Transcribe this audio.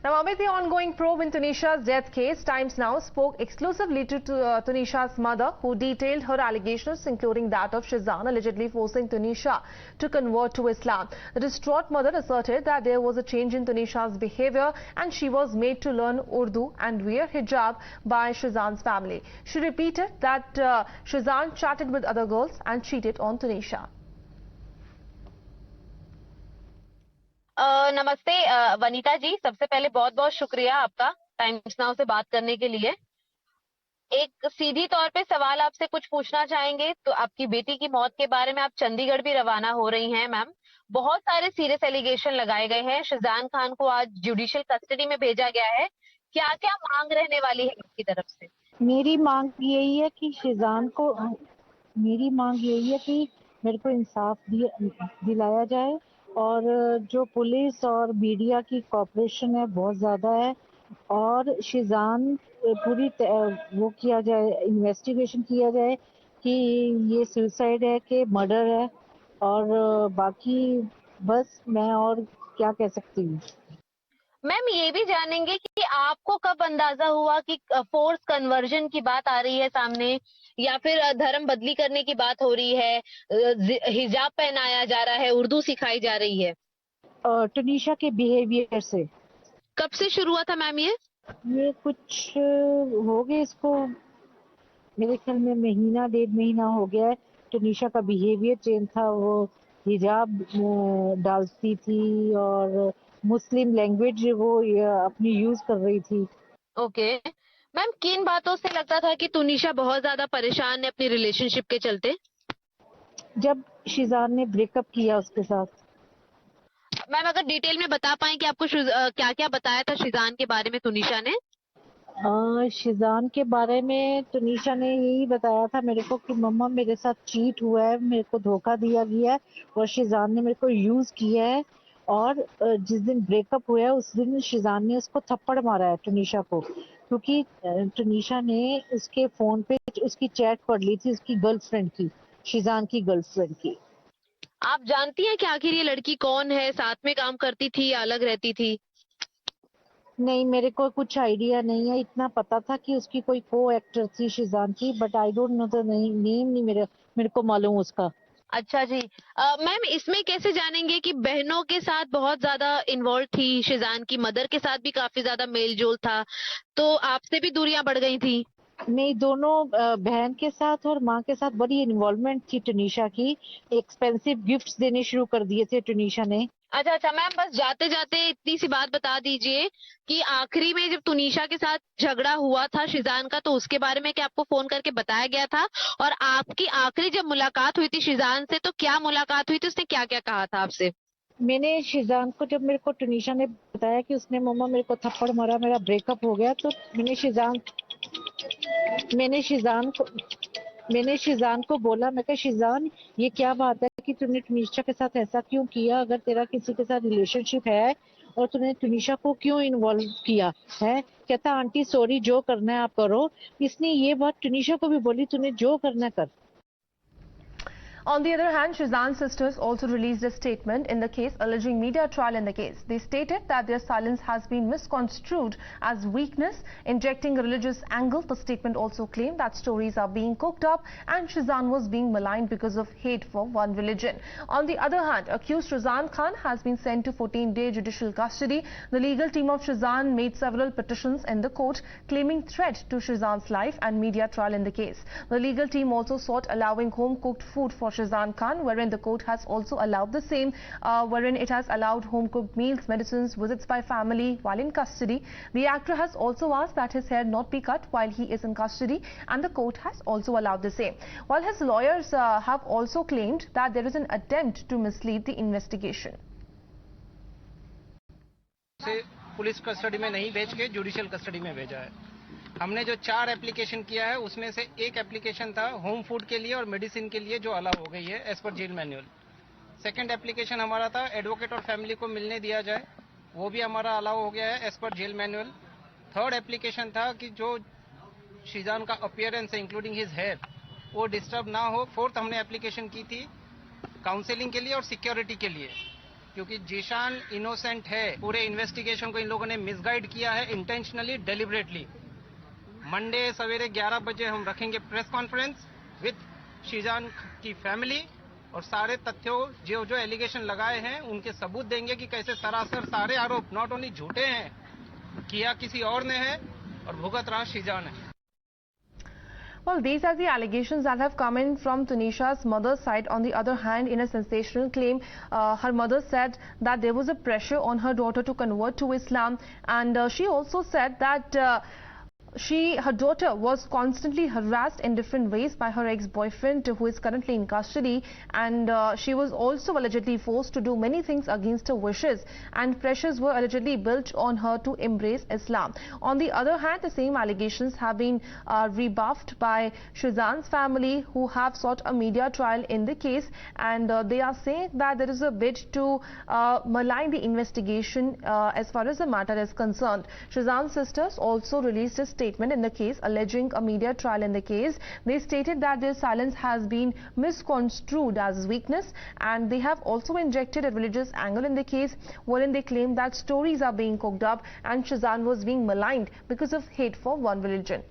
Now, amid the ongoing probe in Tunisia's death case, Times Now spoke exclusively to Tunisia's mother, who detailed her allegations, including that of Shizan allegedly forcing Tunisia to convert to Islam. The distraught mother asserted that there was a change in Tunisia's behavior and she was made to learn Urdu and wear hijab by Shizan's family. She repeated that Shizan chatted with other girls and cheated on Tunisia. नमस्ते वनीता जी, सबसे पहले बहुत बहुत शुक्रिया आपका times now से बात करने के लिए। एक सीधी तौर पे सवाल आपसे कुछ पूछना चाहेंगे। तो आपकी बेटी की मौत के बारे में आप चंडीगढ़ भी रवाना हो रही हैं मैम। बहुत सारे सीरियस एलिगेशन लगाए गए हैं। शिजान खान को आज जुडिशियल कस्टडी में भेजा गया है। क्या क्या मांग रहने वाली है आपकी तरफ से? मेरी मांग यही है कि मेरे को इंसाफ दिलाया जाए और जो पुलिस और मीडिया की कॉपरेशन है बहुत ज़्यादा है और शिजान पूरी वो किया जाए, इन्वेस्टिगेशन किया जाए कि ये सुसाइड है कि मर्डर है और बाकी बस मैं और क्या कह सकती हूँ। मैम ये भी जानेंगे कि आपको कब अंदाजा हुआ कि फोर्स कन्वर्जन की बात आ रही है सामने या फिर धर्म बदली करने की बात हो रही है, हिजाब पहनाया जा रहा है, उर्दू सिखाई जा रही है? टुनीशिया के बिहेवियर से। कब से शुरू हुआ था मैम ये कुछ हो गए इसको मेरे ख्याल में महीना 1.5 महीना हो गया है। टुनीशिया का बिहेवियर चेंज था, वो हिजाब डालती थी और मुस्लिम लैंग्वेज वो अपनी यूज कर रही थी। ओके मैम, किन बातों से लगता था कि तुनिशा बहुत ज्यादा परेशान है अपनी रिलेशनशिप के चलते? जब शिजान ने ब्रेकअप किया उसके साथ। मैम अगर डिटेल में बता पाएं कि आपको क्या क्या बताया था शिजान के बारे में तुनिशा ने? शिजान के बारे में तुनिशा ने यही बताया था मेरे को कि मम्मा मेरे साथ चीट हुआ है, मेरे को धोखा दिया गया है और शिजान ने मेरे को यूज किया है और जिस दिन ब्रेकअप हुआ है उस दिन शिजान ने उसको थप्पड़ मारा है तुनिशा को, क्योंकि तुनिशा ने उसके फोन पे उसकी चैट पढ़ ली थी उसकी गर्लफ्रेंड की, शिजान की गर्लफ्रेंड की। आप जानती हैं कि आखिर ये लड़की कौन है, साथ में काम करती थी या अलग रहती थी? नहीं, मेरे को कुछ आइडिया नहीं है। इतना पता था कि उसकी कोई को एक्टर थी शिजान की, but I don't know the name नहीं मेरे को मालूम उसका। अच्छा जी। मैम इसमें कैसे जानेंगे कि बहनों के साथ बहुत ज्यादा इन्वॉल्व थी, शिजान की मदर के साथ भी काफी ज्यादा मेल जोल था, तो आपसे भी दूरियां बढ़ गई थी? नहीं, दोनों बहन के साथ और माँ के साथ बड़ी इन्वॉल्वमेंट थी टुनीशा की। एक्सपेंसिव गिफ्ट्स देने शुरू कर दिए थे टुनीशा ने। अच्छा मैम, बस जाते जाते इतनी सी बात बता दीजिए कि आखिरी में जब तुनिशा के साथ झगड़ा हुआ था शिजान का, तो उसके बारे में क्या आपको फोन करके बताया गया था? और आपकी आखिरी जब मुलाकात हुई थी शिजान से, तो क्या मुलाकात हुई थी, उसने क्या क्या कहा था आपसे? मैंने शिजान को, जब मेरे को टुनीशा ने बताया कि उसने मम्मा मेरे को थप्पड़ मारा, मेरा ब्रेकअप हो गया, तो मैंने शिजान को बोला, मैं कहा शिजान ये क्या बात है कि तुमने टुनीशा के साथ ऐसा क्यों किया? अगर तेरा किसी के साथ रिलेशनशिप है और तूने टुनीशा को क्यों इन्वॉल्व किया है? कहता आंटी सॉरी, जो करना है आप करो। इसने ये बात टुनीशा को भी बोली, तूने जो करना है कर। On the other hand, Shizan's sisters also released a statement in the case alleging media trial in the case. They stated that their silence has been misconstrued as weakness, injecting a religious angle. The statement also claimed that stories are being cooked up and Shizan was being maligned because of hate for one religion. On the other hand, accused Shizan Khan has been sent to 14-day judicial custody. The legal team of Shizan made several petitions in the court claiming threat to Shizan's life and media trial in the case. The legal team also sought allowing home-cooked food for Shizan Khan, wherein the court has also allowed the same, wherein it has allowed home-cooked meals, medicines, visits by family while in custody. The actor has also asked that his hair not be cut while he is in custody, and the court has also allowed the same. While his lawyers have also claimed that there is an attempt to mislead the investigation. Police custody में नहीं भेज के judicial custody में भेजा है। हमने जो 4 application किया है उसमें से एक एप्लीकेशन था होम फूड के लिए और मेडिसिन के लिए, जो अलाउ हो गई है as per jail manual. Second application हमारा था एडवोकेट और फैमिली को मिलने दिया जाए, वो भी हमारा अलाउ हो गया है as per jail manual. Third application था कि जो शिजान का अपीयरेंस है इंक्लूडिंग हिज हेयर वो डिस्टर्ब ना हो। फोर्थ हमने एप्लीकेशन की थी काउंसलिंग के लिए और सिक्योरिटी के लिए। क्योंकि जीशान इनोसेंट है। पूरे इन्वेस्टिगेशन को इन लोगों ने मिसगाइड किया है इंटेंशनली, डेलिबरेटली। मंडे सवेरे 11 बजे हम रखेंगे प्रेस कॉन्फ्रेंस विद शीजान की फैमिली और सारे तथ्यों जो जो एलिगेशन लगाए हैं उनके सबूत देंगे कि कैसे सरासर सारे आरोप नॉट ओनली झूठे हैं, किया किसी और ने है और भुगत रहा शीजान है। Well, these are the allegations that have come in from Tunisha's mother's side. On the other hand, in a sensational claim, her mother said that there was a pressure on her daughter to convert to Islam, and she also said that her daughter was constantly harassed in different ways by her ex-boyfriend, who is currently in custody, and she was also allegedly forced to do many things against her wishes, and pressures were allegedly built on her to embrace Islam. On the other hand, the same allegations have been rebuffed by Shizan's family, who have sought a media trial in the case, and they are saying that there is a bid to malign the investigation as far as the matter is concerned. Shizan's sisters also released a statement in the case alleging a media trial in the case. They stated that their silence has been misconstrued as weakness, and they have also injected a religious angle in the case, wherein they claim that stories are being cooked up and Shizan was being maligned because of hate for one religion.